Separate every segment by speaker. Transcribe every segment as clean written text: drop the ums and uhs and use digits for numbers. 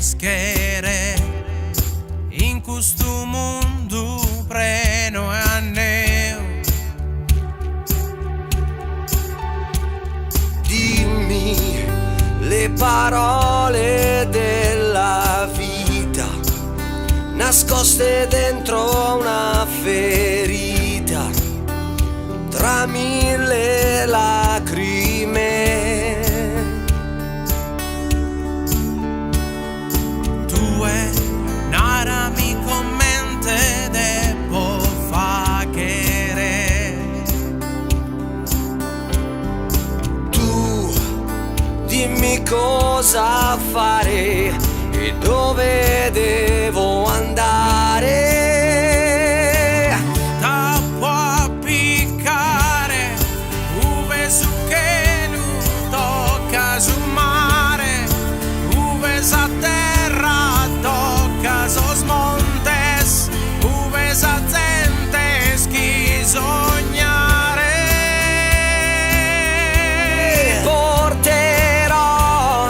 Speaker 1: peschere in questo mondo preno e anneo.
Speaker 2: Dimmi le parole della vita nascoste dentro una ferita tra mille lacrime.
Speaker 1: Tue narami commente devo fare.
Speaker 2: Tu dimmi cosa fare e dove devo andare.
Speaker 1: Da può piccare uve su che non tocca su mare, uve sa terra tocca sos montes, uve sa gente chi sognare.
Speaker 2: Porterò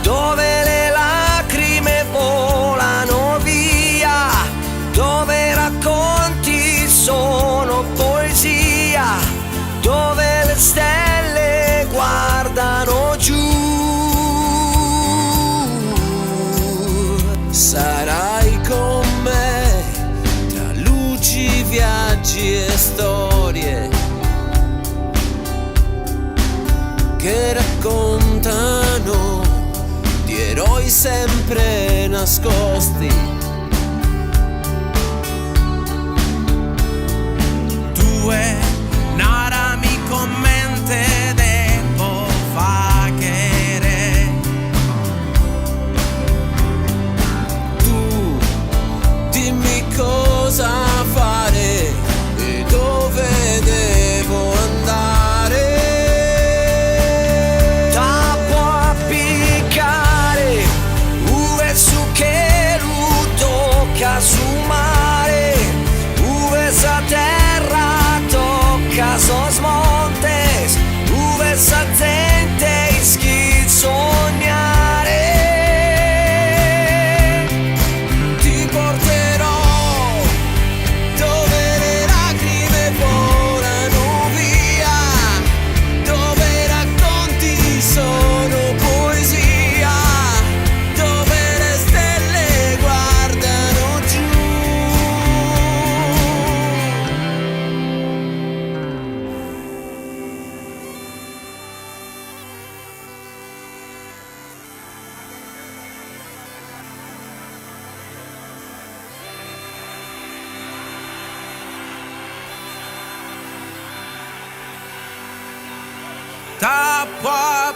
Speaker 2: dove le lacrime volano via, dove racconti sono poesia, dove le stelle guardano giù. Sarai con me tra luci, viaggi e storie che raccontano di eroi sempre nascosti.
Speaker 1: Tue narami commente devo fare.
Speaker 2: Tu dimmi cosa fare e dove devo andare. Tappo a piccare uve su che tocca su mare, uve sa terra tocca sos montes, uve sa gente ischi sognare. Ti porterò dove le lacrime volano via, dove racconti sono poesia, dove le stelle guardano giù.
Speaker 1: Da può